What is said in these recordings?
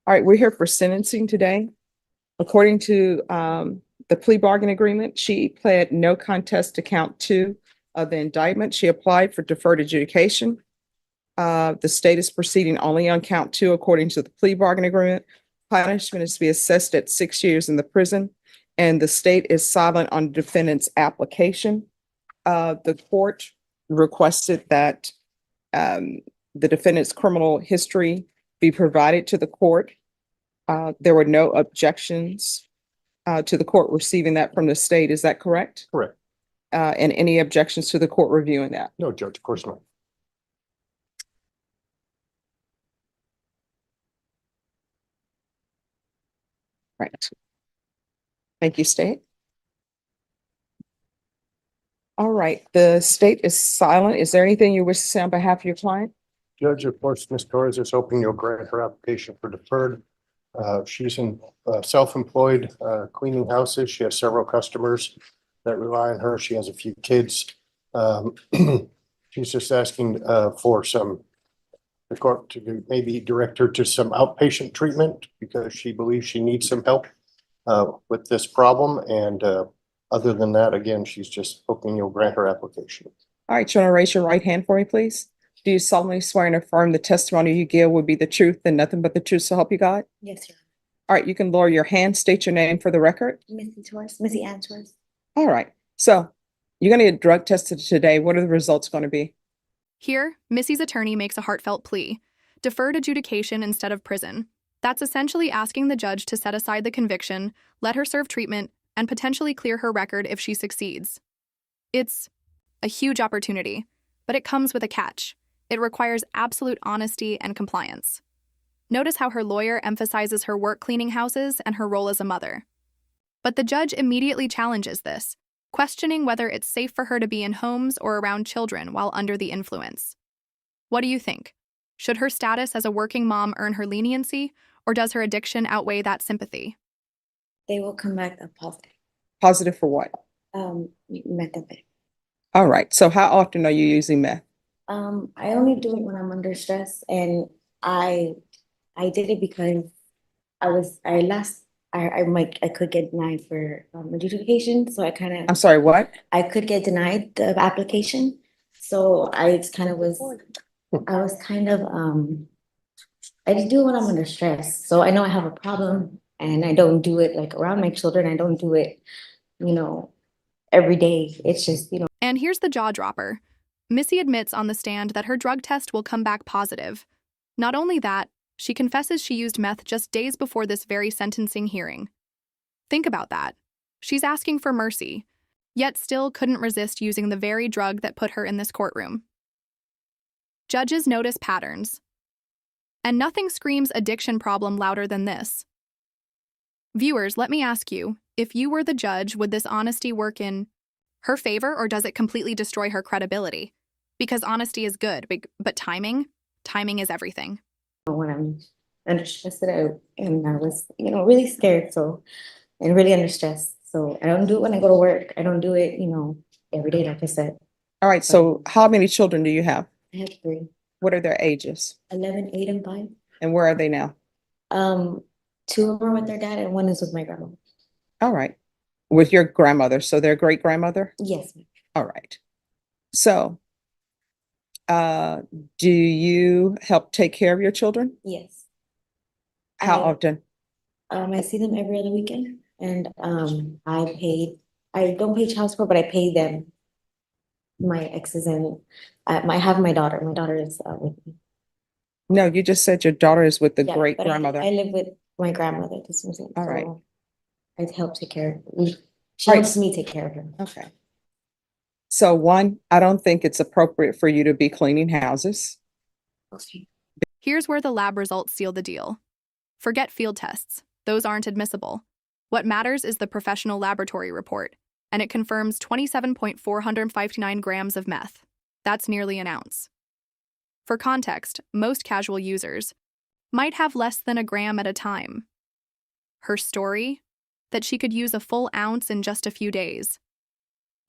All right, we're here for sentencing today. According to the plea bargain agreement, she pled no contest to count 2 of the indictment. She applied for deferred adjudication. The state is proceeding only on count 2 according to the plea bargain agreement. Punishment is to be assessed at 6 years in the prison, and the state is silent on the defendant's application. The court requested that the defendant's criminal history be provided to the court. There were no objections to the court receiving that from the state. Is that correct? Correct. And any objections to the court reviewing that? No, Judge, of course not. Right. Thank you, state. All right, the state is silent. Is there anything you wish to say on behalf of your client? Judge, of course, Ms. Torres is hoping you'll grant her application for deferred. She's in self-employed cleaning houses. She has several customers that rely on her. She has a few kids. She's just asking for the court to maybe direct her to some outpatient treatment because she believes she needs some help with this problem. And other than that, again, she's just hoping you'll grant her application. All right, you want to raise your right hand for me, please? Do you solemnly swear and affirm the testimony you give will be the truth and nothing but the truth, so help you God? Yes, Your Honor. All right, you can lower your hand, state your name for the record. Missy Ann Torres. All right, so you're going to get drug tested today. What are the results going to be? Here, Missy's attorney makes a heartfelt plea: deferred adjudication instead of prison. That's essentially asking the judge to set aside the conviction, let her serve treatment, and potentially clear her record if she succeeds. It's a huge opportunity, but it comes with a catch. It requires absolute honesty and compliance. Notice how her lawyer emphasizes her work cleaning houses and her role as a mother. But the judge immediately challenges this, questioning whether it's safe for her to be in homes or around children while under the influence. What do you think? Should her status as a working mom earn her leniency, or does her addiction outweigh that sympathy? They will come back a positive. Positive for what? Methamphetamine. All right, so how often are you using meth? I only do it when I'm under stress, and I did it because I could get denied for adjudication, so I'm sorry, what? I could get denied the application, so I just kind of was I just do it when I'm under stress, so I know I have a problem, and I don't do it like around my children. I don't do it, every day. It's just, And here's the jaw dropper. Missy admits on the stand that her drug test will come back positive. Not only that, she confesses she used meth just days before this very sentencing hearing. Think about that. She's asking for mercy, yet still couldn't resist using the very drug that put her in this courtroom. Judges notice patterns. And nothing screams addiction problem louder than this. Viewers, let me ask you, if you were the judge, would this honesty work in her favor, or does it completely destroy her credibility? Because honesty is good, but timing is everything. when I'm under stress, and I was, really scared, and really under stress. So I don't do it when I go to work. I don't do it, every day, like I said. All right, so how many children do you have? I have 3. What are their ages? 11, 8, and 5. And where are they now? 2 of them are with their dad, and 1 is with my grandma. All right. With your grandmother, so their great grandmother? Yes, ma'am. All right. So, do you help take care of your children? Yes. How I- often? I see them every other weekend, and I don't pay child support, but I pay them, my exes, and I have my daughter. My daughter is with me. No, you just said your daughter is with the Yeah, great but grandmother. I live with my grandmother. This was it. All right. So I help take care of her. She Right. helps me take care of her. Okay. So one, I don't think it's appropriate for you to be cleaning houses. Okay. Here's where the lab results seal the deal. Forget field tests. Those aren't admissible. What matters is the professional laboratory report, and it confirms 27.459 grams of meth. That's nearly an ounce. For context, most casual users might have less than a gram at a time. Her story? That she could use a full ounce in just a few days.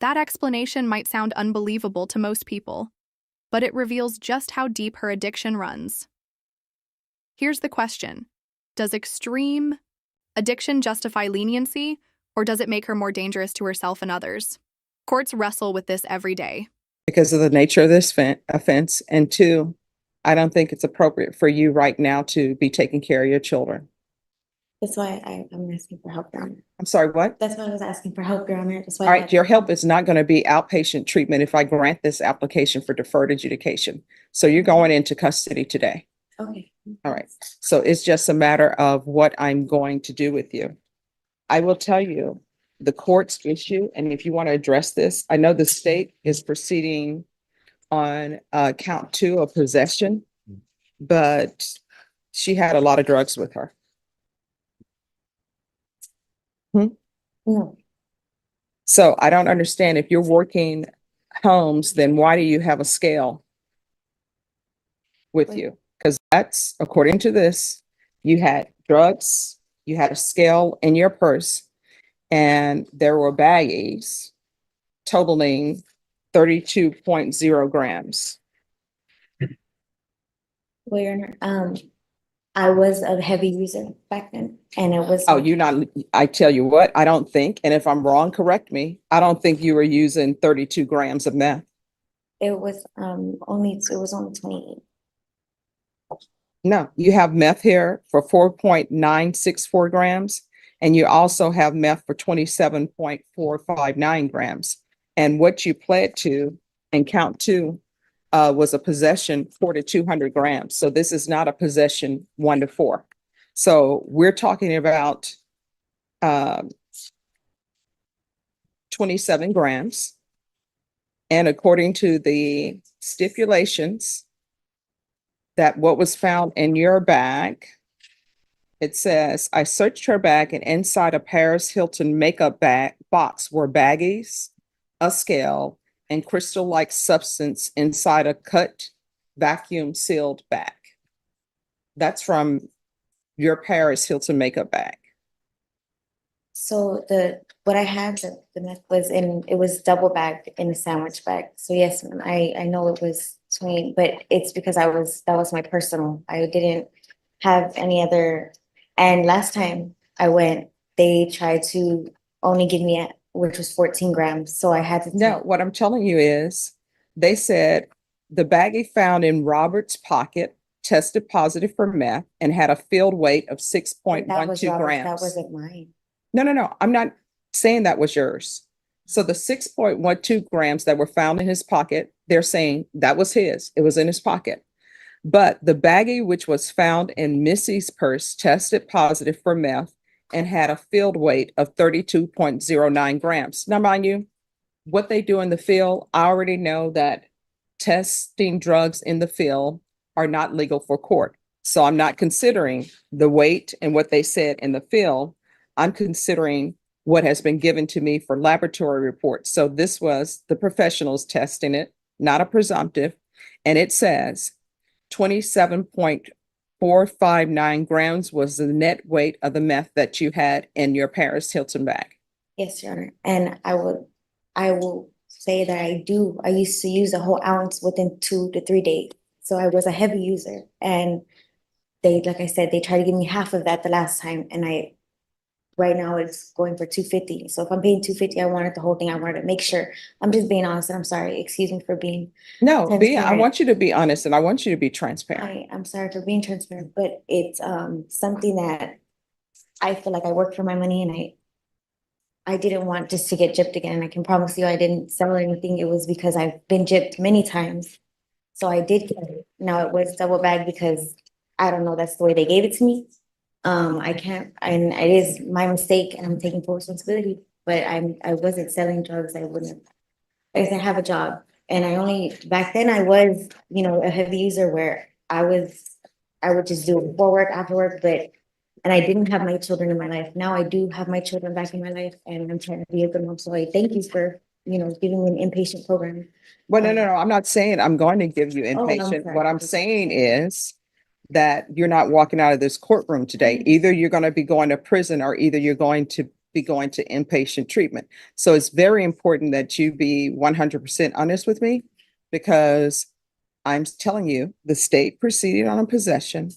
That explanation might sound unbelievable to most people, but it reveals just how deep her addiction runs. Here's the question. Does extreme addiction justify leniency, or does it make her more dangerous to herself and others? Courts wrestle with this every day. Because of the nature of this offense. And two, I don't think it's appropriate for you right now to be taking care of your children. That's why I'm asking for help, Your Honor. I'm sorry, what? That's why I was asking for help, Your Honor. That's why. All right, your help is not going to be outpatient treatment if I grant this application for deferred adjudication. So you're going into custody today. Okay. All right. So it's just a matter of what I'm going to do with you. I will tell you the court's issue, and if you want to address this, I know the state is proceeding on count 2 of possession, but she had a lot of drugs with her. No, So I don't understand, if you're working homes, then why do you have a scale with you? Because that's, according to this, you had drugs, you had a scale in your purse, and there were baggies totaling 32.0 grams. well, Your Honor, I was a heavy user back then, and it was. Oh, you're not, I tell you what, I don't think, and if I'm wrong, correct me, I don't think you were using 32 grams of meth. It was only 28. No, you have meth here for 4.964 grams, and you also have meth for 27.459 grams. And what you pled to in count 2 was a possession 4 to 200 grams. So this is not a possession 1 to 4. So we're talking about 27 grams. And according to the stipulations, that what was found in your bag, it says, I searched her bag, and inside a Paris Hilton makeup bag box were baggies, a scale, and crystal-like substance inside a cut vacuum sealed bag. That's from your Paris Hilton makeup bag. So what I had, the meth was it was double bagged in a sandwich bag. So yes, ma'am, I know it was 20, but it's because that was my personal. I didn't have any other. And last time I went, they tried to only give me which was 14 grams. So I had to. No, what I'm telling you is, they said the baggie found in Robert's pocket tested positive for meth and had a field weight of That was 6.12 Robert, grams. that wasn't mine. No, I'm not saying that was yours. So the 6.12 grams that were found in his pocket, they're saying that was his. It was in his pocket. But the baggie, which was found in Missy's purse, tested positive for meth and had a field weight of 32.09 grams. Now, mind you, what they do in the field, I already know that testing drugs in the field are not legal for court. So I'm not considering the weight and what they said in the field. I'm considering what has been given to me for laboratory reports. So this was the professionals testing it, not a presumptive. And it says 27.459 grams was the net weight of the meth that you had in your Paris Hilton bag. Yes, Your Honor. And I will say that I used to use a whole ounce within 2 to 3 days. So I was a heavy user, and like I said, they tried to give me half of that the last time, and right now it's going for 250. So if I'm paying 250, I wanted the whole thing. I wanted to make sure. I'm just being honest, and I'm sorry. Excuse me for being. No, I transparent. want you to be honest, and I want you to be transparent. I'm sorry for being transparent, but it's something that I feel like I worked for my money, and I didn't want just to get gypped again. I can promise you I didn't sell anything. It was because I've been gypped many times. So I did get it. Now it was double bagged because I don't know, that's the way they gave it to me. I can't, and it is my mistake, and I'm taking full responsibility, but I wasn't selling drugs. I wouldn't. I guess I have a job, and back then I was, a heavy user where I would just do it before work, after work, and I didn't have my children in my life. Now I do have my children back in my life, and I'm trying to be a good mom. So I thank you for, giving me an inpatient program. Well, no, I'm not saying I'm going to give you Oh, I'm inpatient. sorry. What I'm saying is that you're not walking out of this courtroom today. Either you're going to be going to prison, or either you're going to be going to inpatient treatment. So it's very important that you be 100% honest with me, because I'm telling you, the state proceeded on a possession.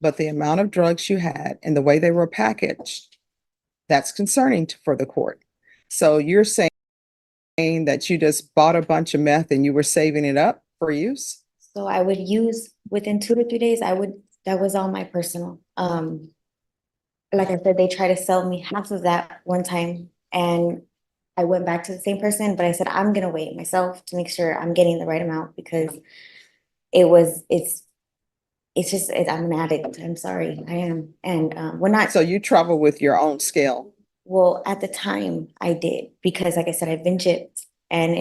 but the amount of drugs you had and the way they were packaged, that's concerning for the court. So you're saying that you just bought a bunch of meth and you were saving it up for use? So I would use within 2 to 3 days, that was all my personal. Like I said, they tried to sell me half of that one time and I went back to the same person, but I said, I'm gonna wait myself to make sure I'm getting the right amount because I'm an addict. I'm sorry, I am. And we're not, So you travel with your own scale. well, at the time I did, because like I said, I've been gypped and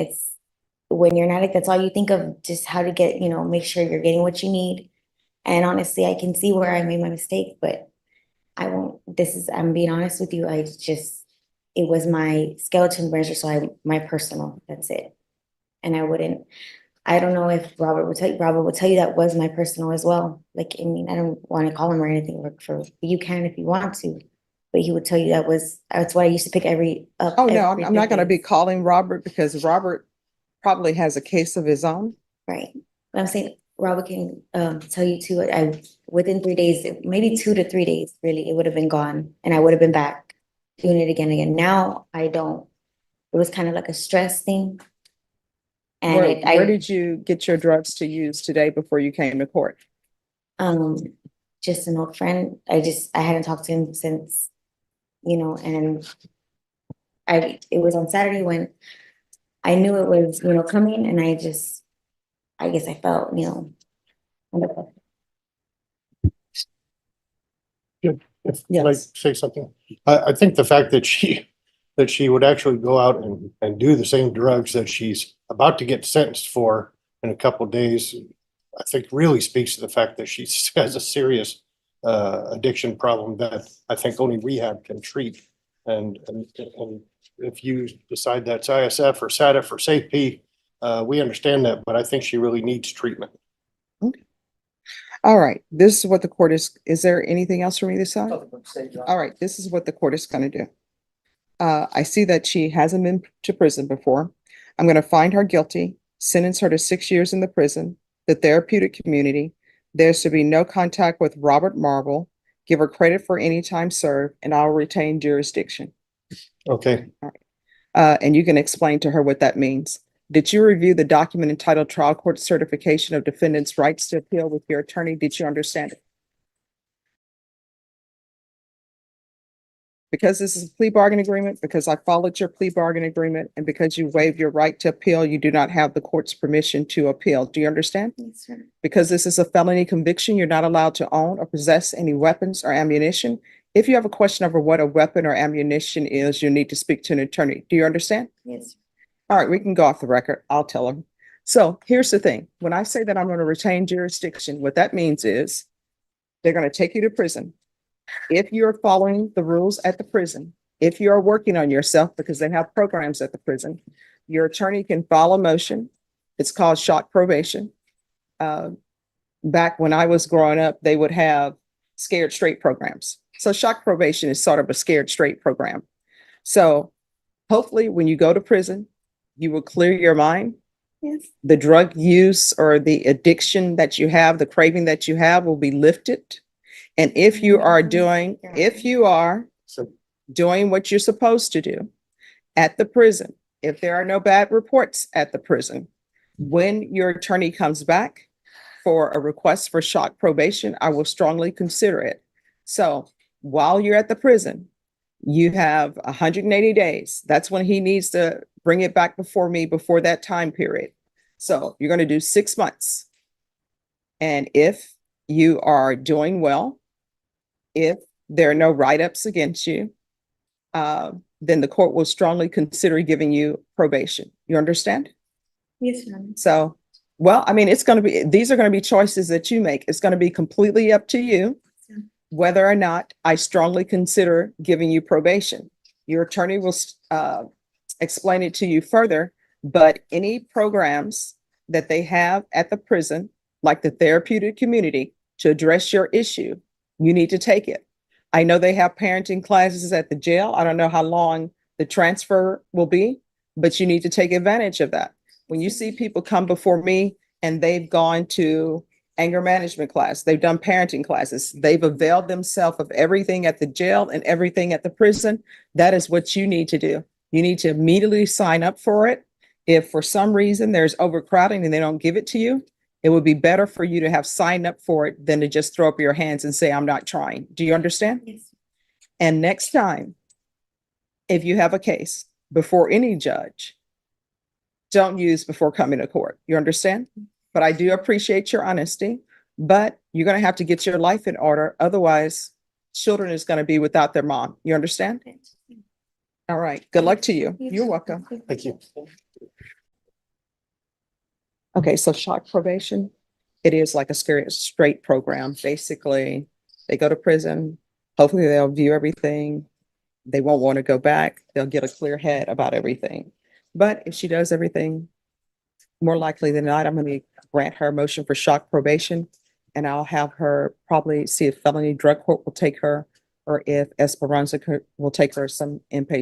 when you're an addict, that's all you think of, just how to get, make sure you're getting what you need. And honestly, I can see where I made my mistake, but I'm being honest with you, it was my skeleton measure, so my personal, that's it. And I don't know if Robert will tell you that was my personal as well. Like, I mean, I don't want to call him or anything, you can if you want to, but he would tell you that's what I used to pick Oh, no, I'm not going to be Thursday. calling Robert because Robert probably has a case of his own. Right. But I'm saying Robert can tell you too, within 3 days, maybe 2 to 3 days, really, it would have been gone and I would have been back doing it again and again. Now I don't. It was kind of like a stress thing. And Where did you get your drugs to use today before you came to court? Just an old friend. I hadn't talked to him since, and it was on Saturday when I knew it was, coming and I guess I felt, under pressure. If Yes. Can I say something? I think the fact that she would actually go out and do the same drugs that she's about to get sentenced for in a couple of days, I think really speaks to the fact that she has a serious addiction problem that I think only rehab can treat. And if you decide that's ISF or SATF or SAFE, we understand that, but I think she really needs treatment. All right, this is what the court is there anything else for me to say? All right, this is what the court is going to do. I see that she hasn't been to prison before. I'm going to find her guilty, sentence her to 6 years in the prison, the therapeutic community. There should be no contact with Robert Marble, give her credit for any time served, and I'll retain jurisdiction. Okay. And you can explain to her what that means. Did you review the document entitled Trial Court Certification of Defendant's Rights to Appeal with your attorney? Did you understand it? Because this is a plea bargain agreement, because I followed your plea bargain agreement, and because you waived your right to appeal, you do not have the court's permission to appeal. Do you understand? Yes, sir. Because this is a felony conviction, you're not allowed to own or possess any weapons or ammunition. If you have a question over what a weapon or ammunition is, you need to speak to an attorney. Do you understand? Yes. All right, we can go off the record. I'll tell them. So here's the thing. When I say that I'm going to retain jurisdiction, what that means is they're going to take you to prison. If you're following the rules at the prison, if you're working on yourself, because they have programs at the prison, your attorney can file a motion. It's called shock probation. Back when I was growing up, they would have scared straight programs. So shock probation is sort of a scared straight program. So hopefully when you go to prison, you will clear your mind. Yes. The drug use or the addiction that you have, the craving that you have will be lifted. And if you are doing what you're supposed to do at the prison, if there are no bad reports at the prison, when your attorney comes back for a request for shock probation, I will strongly consider it. So while you're at the prison, you have 180 days. That's when he needs to bring it back before me before that time period. So you're going to do 6 months. And if you are doing well, if there are no write-ups against you, then the court will strongly consider giving you probation. You understand? Yes, ma'am. So, well, I mean, these are going to be choices that you make. It's going to be completely up to you whether or not I strongly consider giving you probation. Your attorney will explain it to you further, but any programs that they have at the prison, like the therapeutic community, to address your issue, you need to take it. I know they have parenting classes at the jail. I don't know how long the transfer will be, but you need to take advantage of that. When you see people come before me and they've gone to anger management class. They've done parenting classes. They've availed themselves of everything at the jail and everything at the prison. That is what you need to do. You need to immediately sign up for it. If for some reason there's overcrowding and they don't give it to you, it would be better for you to have signed up for it than to just throw up your hands and say, I'm not trying. Do you understand? Yes. And next time, if you have a case before any judge, don't use before coming to court. You understand? But I do appreciate your honesty, but you're going to have to get your life in order. Otherwise, children is going to be without their mom. You understand? All right. Good luck to you. You're welcome. Thank you. Okay, so shock probation, it is like a straight program. Basically, they go to prison. Hopefully they'll view everything. They won't want to go back. They'll get a clear head about everything. But if she does everything, more likely than not, I'm going to grant her a motion for shock probation. And I'll have her probably see if felony drug court will take her or if Esperanza will take her some inpatient.